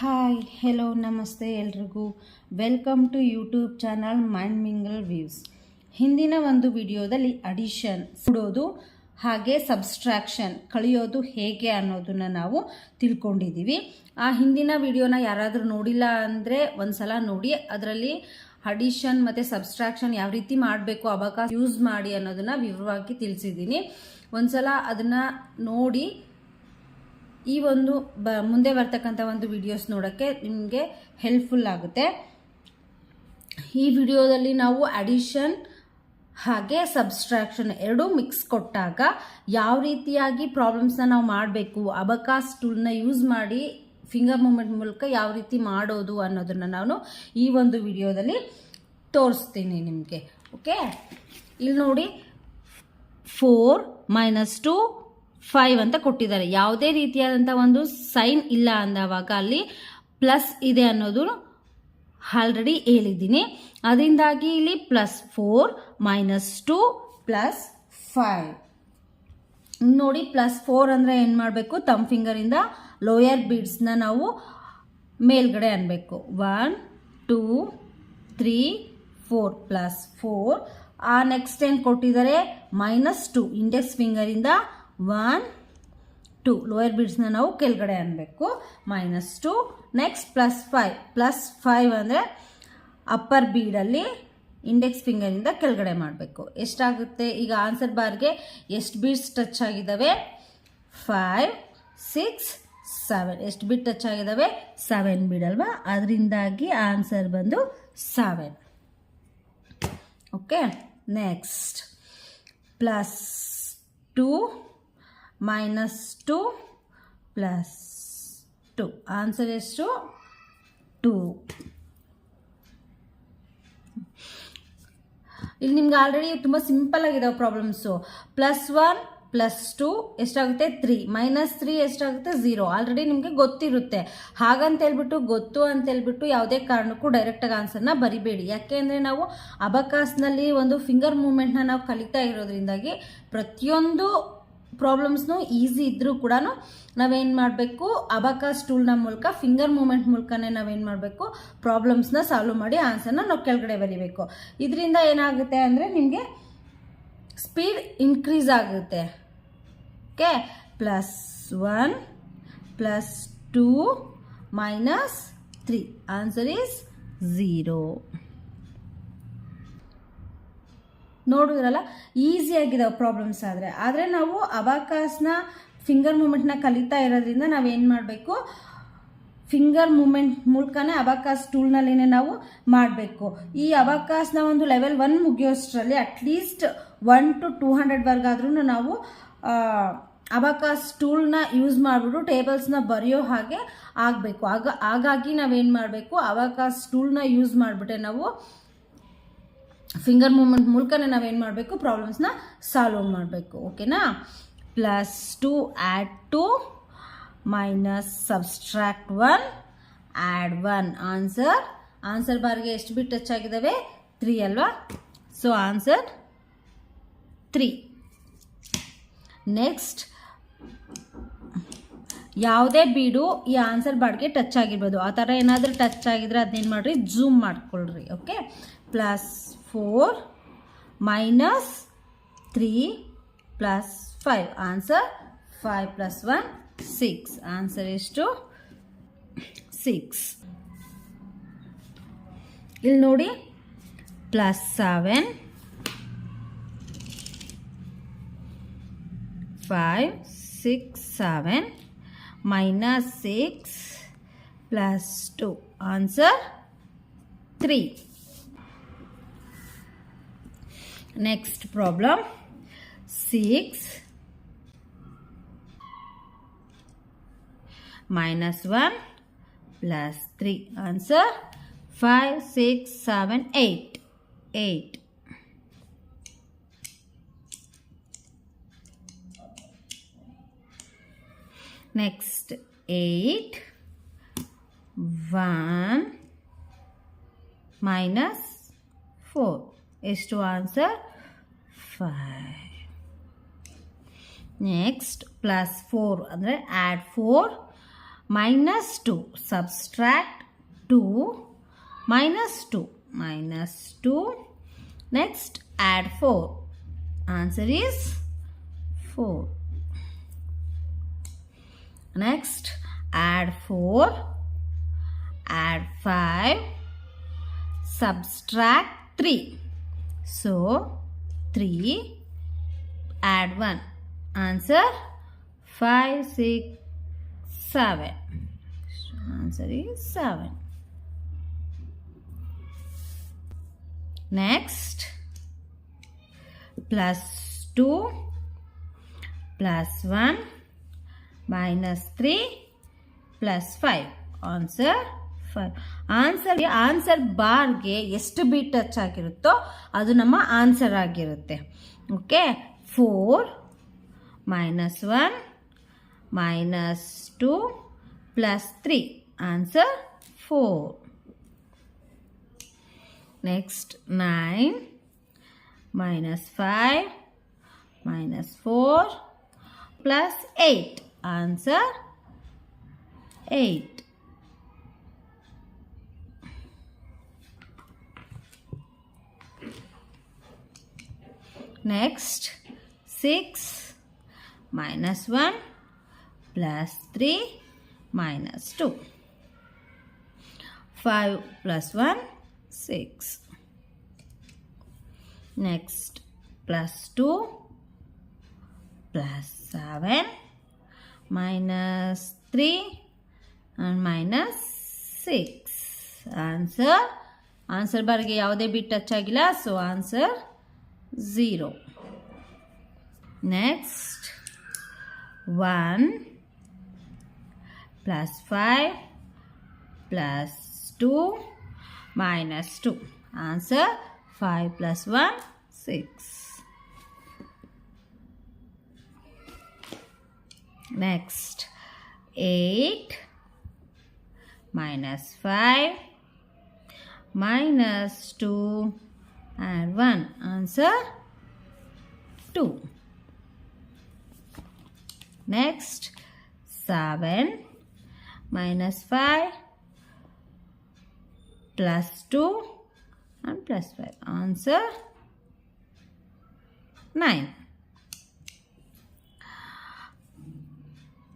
Hi hello ನಮಸ್ತೆ ಎಲ್ರಿಗೂ welcome to YouTube channel mind mingle views. ಹಿಂದಿನ ಒಂದು ವಿಡಿಯೋದಲ್ಲಿ ಅಡಿಷನ್ ಕೂಡೋದು ಹಾಗೆ ಸಬ್ಸ್ಟ್ರಾಕ್ಷನ್ ಕಳೆಯೋದು ಹೇಗೆ ಅನ್ನೋದನ್ನು ನಾವು ತಿಳ್ಕೊಂಡಿದ್ದೀವಿ. ಆ ಹಿಂದಿನ ವಿಡಿಯೋನ ಯಾರಾದರೂ ನೋಡಿಲ್ಲ ಅಂದರೆ ಒಂದು ಸಲ ನೋಡಿ. ಅದರಲ್ಲಿ ಅಡಿಷನ್ ಮತ್ತು ಸಬ್ಸ್ಟ್ರಾಕ್ಷನ್ ಯಾವ ರೀತಿ ಮಾಡಬೇಕು ಅಬಕಾಸ್ ಯೂಸ್ ಮಾಡಿ ಅನ್ನೋದನ್ನು ವಿವರವಾಗಿ ತಿಳಿಸಿದ್ದೀನಿ. ಒಂದು ಸಲ ಅದನ್ನು ನೋಡಿ ಈ ಒಂದು ಮುಂದೆ ಬರ್ತಕ್ಕಂಥ ಒಂದು ವಿಡಿಯೋಸ್ ನೋಡೋಕ್ಕೆ ನಿಮಗೆ ಹೆಲ್ಪ್ಫುಲ್ ಆಗುತ್ತೆ. ಈ ವಿಡಿಯೋದಲ್ಲಿ ನಾವು ಅಡಿಷನ್ ಹಾಗೆ ಸಬ್ಸ್ಟ್ರಾಕ್ಷನ್ ಎರಡೂ ಮಿಕ್ಸ್ ಕೊಟ್ಟಾಗ ಯಾವ ರೀತಿಯಾಗಿ ಪ್ರಾಬ್ಲಮ್ಸ್ನ ನಾವು ಮಾಡಬೇಕು, ಅಬಕಾಸ್ ಟೂಲ್ನ ಯೂಸ್ ಮಾಡಿ ಫಿಂಗರ್ ಮೂಮೆಂಟ್ ಮೂಲಕ ಯಾವ ರೀತಿ ಮಾಡೋದು ಅನ್ನೋದನ್ನು ನಾನು ಈ ಒಂದು ವಿಡಿಯೋದಲ್ಲಿ ತೋರಿಸ್ತೀನಿ ನಿಮಗೆ. ಓಕೆ, ಇಲ್ಲಿ ನೋಡಿ 4 - 2 5 ಅಂತ ಕೊಟ್ಟಿದ್ದಾರೆ. ಯಾವುದೇ ರೀತಿಯಾದಂಥ ಒಂದು ಸೈನ್ ಇಲ್ಲ ಅಂದವಾಗ ಅಲ್ಲಿ ಪ್ಲಸ್ ಇದೆ ಅನ್ನೋದು ಆಲ್ರೆಡಿ ಹೇಳಿದ್ದೀನಿ. ಅದರಿಂದಾಗಿ ಇಲ್ಲಿ +4 - 2 +5 ನೋಡಿ. +4 ಅಂದರೆ ಏನು ಮಾಡಬೇಕು, ತಮ್ಮ ಫಿಂಗರಿಂದ ಲೋಯರ್ ಬೀಡ್ಸ್ನ ನಾವು ಮೇಲ್ಗಡೆ ಅನ್ಬೇಕು. 1 2 3 4 +4. ಆ ನೆಕ್ಸ್ಟ್ ಏನು ಕೊಟ್ಟಿದ್ದಾರೆ -2 ಇಂಡೆಕ್ಸ್ ಫಿಂಗರಿಂದ 1 2 ಲೋಯರ್ ಬೀಡ್ಸ್ನ ನಾವು ಕೆಳಗಡೆ ಅನ್ಬೇಕು. -2 ನೆಕ್ಸ್ಟ್ +5 ಅಂದರೆ ಅಪ್ಪರ್ ಬೀಡಲ್ಲಿ ಇಂಡೆಕ್ಸ್ ಫಿಂಗರಿಂದ ಕೆಳಗಡೆ ಮಾಡಬೇಕು. ಎಷ್ಟಾಗುತ್ತೆ ಈಗ ಆನ್ಸರ್ ಬಾರ್ಗೆ ಎಷ್ಟು ಬೀಡ್ಸ್ ಟಚ್ ಆಗಿದ್ದಾವೆ? 5 6 7. ಎಷ್ಟು ಬೀಡ್ ಟಚ್ ಆಗಿದ್ದಾವೆ? 7 ಬೀಡ್ ಅಲ್ವಾ. ಅದರಿಂದಾಗಿ ಆನ್ಸರ್ ಬಂದು 7. ಓಕೆ, ನೆಕ್ಸ್ಟ್ +2 -2 +2 ಆನ್ಸರ್ ಎಷ್ಟು? 2. ಇಲ್ಲಿ ನಿಮ್ಗೆ ಆಲ್ರೆಡಿ ತುಂಬ ಸಿಂಪಲ್ ಆಗಿದಾವೆ ಪ್ರಾಬ್ಲಮ್ಸು. +1 +2 ಎಷ್ಟಾಗುತ್ತೆ? 3 -3 ಎಷ್ಟಾಗುತ್ತೆ? 0. ಆಲ್ರೆಡಿ ನಿಮಗೆ ಗೊತ್ತಿರುತ್ತೆ. ಹಾಗಂತೇಳ್ಬಿಟ್ಟು ಗೊತ್ತು ಅಂತೇಳ್ಬಿಟ್ಟು ಯಾವುದೇ ಕಾರಣಕ್ಕೂ ಡೈರೆಕ್ಟಾಗಿ ಆನ್ಸರ್ನ ಬರಿಬೇಡಿ. ಯಾಕೆ ಅಂದರೆ ನಾವು ಅಬಕಾಸ್ನಲ್ಲಿ ಒಂದು ಫಿಂಗರ್ ಮೂಮೆಂಟ್ನ ನಾವು ಕಲಿತಾ ಇರೋದ್ರಿಂದಾಗಿ ಪ್ರತಿಯೊಂದು ಪ್ರಾಬ್ಲಮ್ಸ್ನು ಈಸಿ ಇದ್ದರೂ ಕೂಡ ನಾವೇನು ಮಾಡಬೇಕು, ಅಬಕಾಸ್ ಟೂಲ್ನ ಮೂಲಕ ಫಿಂಗರ್ ಮೂಮೆಂಟ್ ಮೂಲಕನೇ ನಾವೇನು ಮಾಡಬೇಕು, ಪ್ರಾಬ್ಲಮ್ಸ್ನ ಸಾಲ್ವ್ ಮಾಡಿ ಆನ್ಸರ್ನ ನಾವು ಕೆಳಗಡೆ ಬರೀಬೇಕು. ಇದರಿಂದ ಏನಾಗುತ್ತೆ ಅಂದರೆ ನಿಮಗೆ ಸ್ಪೀಡ್ ಇನ್ಕ್ರೀಸ್ ಆಗುತ್ತೆ. Okay, +1 +2 -3 answer is 0. ನೋಡಿದ್ರಲ್ಲ, ಈಸಿಯಾಗಿದ್ದಾವೆ ಪ್ರಾಬ್ಲಮ್ಸ್. ಆದರೆ ನಾವು ಅಬಕಾಸ್ನ ಫಿಂಗರ್ ಮೂಮೆಂಟ್ನ ಕಲಿತಾ ಇರೋದ್ರಿಂದ ನಾವೇನು ಮಾಡಬೇಕು, ಫಿಂಗರ್ ಮೂಮೆಂಟ್ ಮೂಲಕನೇ ಅಬಕಾಸ್ ಟೂಲ್ನಲ್ಲಿನೇ ನಾವು ಮಾಡಬೇಕು. ಈ ಅಬಕಾಸ್ನ ಒಂದು ಲೆವೆಲ್ 1 ಮುಗಿಯೋಷ್ಟರಲ್ಲಿ ಅಟ್ಲೀಸ್ಟ್ 1 to 200 ನಾವು ಅಬಕಾಸ್ ಟೂಲ್ನ ಯೂಸ್ ಮಾಡಿಬಿಟ್ಟು ಟೇಬಲ್ಸ್ನ ಬರೆಯೋ ಹಾಗೆ ಆಗಬೇಕು. ಹಾಗಾಗಿ ನಾವೇನು ಮಾಡಬೇಕು, ಅಬಕಾಸ್ ಟೂಲ್ನ ಯೂಸ್ ಮಾಡಿಬಿಟ್ಟೆ ನಾವು ಫಿಂಗರ್ ಮೂಮೆಂಟ್ ಮೂಲಕನೇ ನಾವೇನು ಮಾಡಬೇಕು, ಪ್ರಾಬ್ಲಮ್ಸ್ನ ಸಾಲ್ವ್ ಮಾಡಬೇಕು. ಓಕೆನಾ? +2 add 2 -subtract 1 add 1 ಆನ್ಸರ್ ಬಾರ್ಗೆ ಎಷ್ಟು ಬಿಟ್ ಟಚ್ ಆಗಿದ್ದಾವೆ? 3 ಅಲ್ವಾ. So answer 3. ನೆಕ್ಸ್ಟ್ ಯಾವುದೇ ಬೀಡು ಈ ಆನ್ಸರ್ ಬಾರ್ಗೆ ಟಚ್ ಆಗಿರ್ಬೋದು. ಆ ಥರ ಏನಾದರೂ ಟಚ್ ಆಗಿದ್ರೆ ಅದನ್ನೇನು ಮಾಡಿರಿ, ಝೂಮ್ ಮಾಡ್ಕೊಳ್ರಿ. Okay, +4 -3 +5 answer 5 + 1 6. ಆನ್ಸರ್ ಎಷ್ಟು? 6. ಇಲ್ಲಿ ನೋಡಿ, +7 5 6 7 -6 +2 answer 3. Next problem, 6 -1 +3 answer 5 6 7 8 8. Next 8 1 -4 ಎಷ್ಟು? ಆನ್ಸರ್ 5. ನೆಕ್ಸ್ಟ್ +4 ಅಂದರೆ add 4 minus 2. Subtract 2 minus 2 minus 2. Next add 4. Answer is 4. Next add 4, add 5, subtract 3. So 3 add 1. Answer 5, 6, 7. Answer is 7. Next plus 2 plus 1 minus 3 plus 5. Answer 5. Answer ಬಾರ್ಗೆ ಎಷ್ಟು beet touch ಆಗಿರುತ್ತೋ ಅದು ನಮ್ಮ answer ಆಗಿರುತ್ತೆ. Okay, 4 minus 1 minus 2 plus 3. Answer 4. Next 9 minus 5 minus 4 plus 8. Answer 8. Next 6 minus 1 plus 3 minus 2. 5 plus 1 6. Next plus 2 plus 7 minus 3 and minus 6. Answer ಬಾರ್ಗೆ ಯಾವುದೇ ಬಿಟ್ touch ಆಗಿಲ್ಲ, so answer 0. Next 1 plus 5 plus 2 minus 2. Answer 5 plus 1 6. Next 8 minus 5 minus 2 and 1. Answer 2. Next 7 minus 5 plus 2 and plus 5. Answer 9.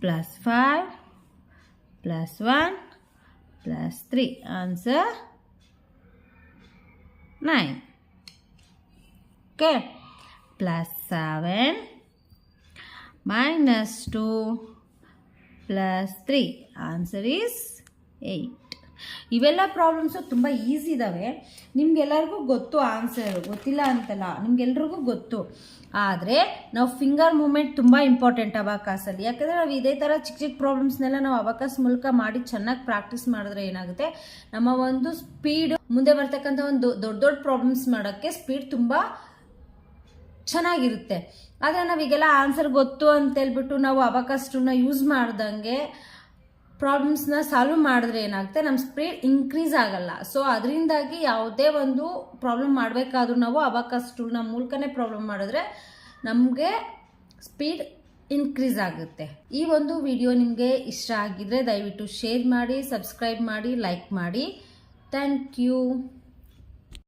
Plus 5 plus 1 plus 3. Answer 9. Okay. Plus 7 minus 2 plus 3. Answer is 8. ಇವೆಲ್ಲ problems ತುಂಬ easy ಇದ್ದಾವೆ. ನಿಮ್ಗೆಲ್ಲರಿಗೂ ಗೊತ್ತು, answer ಗೊತ್ತಿಲ್ಲ ಅಂತಲ್ಲ, ನಿಮ್ಗೆಲ್ರಿಗೂ ಗೊತ್ತು. ಆದರೆ ನಾವು ಫಿಂಗರ್ ಮೂಮೆಂಟ್ ತುಂಬ ಇಂಪಾರ್ಟೆಂಟ್ ಅಬಾಕಸಲ್ಲಿ. ಯಾಕಂದರೆ ನಾವು ಇದೇ ಥರ ಚಿಕ್ಕ ಚಿಕ್ಕ ಪ್ರಾಬ್ಲಮ್ಸ್ನೆಲ್ಲ ನಾವು ಅಬಾಕಸ್ ಮೂಲಕ ಮಾಡಿ ಚೆನ್ನಾಗಿ ಪ್ರಾಕ್ಟೀಸ್ ಮಾಡಿದ್ರೆ ಏನಾಗುತ್ತೆ, ನಮ್ಮ ಒಂದು ಸ್ಪೀಡ್ ಮುಂದೆ ಬರ್ತಕ್ಕಂಥ ಒಂದು ದೊಡ್ಡ ದೊಡ್ಡ ಪ್ರಾಬ್ಲಮ್ಸ್ ಮಾಡೋಕ್ಕೆ ಸ್ಪೀಡ್ ತುಂಬ ಚೆನ್ನಾಗಿರುತ್ತೆ. ಆದರೆ ನಾವೀಗೆಲ್ಲ ಆನ್ಸರ್ ಗೊತ್ತು ಅಂತೇಳ್ಬಿಟ್ಟು ನಾವು ಅಬಾಕಸ್ ಟೂಲ್ನ ಯೂಸ್ ಮಾಡ್ದಂಗೆ ಪ್ರಾಬ್ಲಮ್ಸ್ನ ಸಾಲ್ವ್ ಮಾಡಿದ್ರೆ ಏನಾಗುತ್ತೆ, ನಮ್ಮ ಸ್ಪೀಡ್ ಇನ್ಕ್ರೀಸ್ ಆಗಲ್ಲ. ಸೊ ಅದರಿಂದಾಗಿ ಯಾವುದೇ ಒಂದು ಪ್ರಾಬ್ಲಮ್ ಮಾಡಬೇಕಾದ್ರೂ ನಾವು ಅಬಾಕಸ್ ಟೂಲ್ನ ಮೂಲಕನೇ ಪ್ರಾಬ್ಲಮ್ ಮಾಡಿದ್ರೆ ನಮಗೆ ಸ್ಪೀಡ್ ಇನ್ಕ್ರೀಸ್ ಆಗುತ್ತೆ. ಈ ಒಂದು ವಿಡಿಯೋ ನಿಮಗೆ ಇಷ್ಟ ಆಗಿದ್ರೆ ದಯವಿಟ್ಟು ಶೇರ್ ಮಾಡಿ, ಸಬ್ಸ್ಕ್ರೈಬ್ ಮಾಡಿ, ಲೈಕ್ ಮಾಡಿ. Thank you.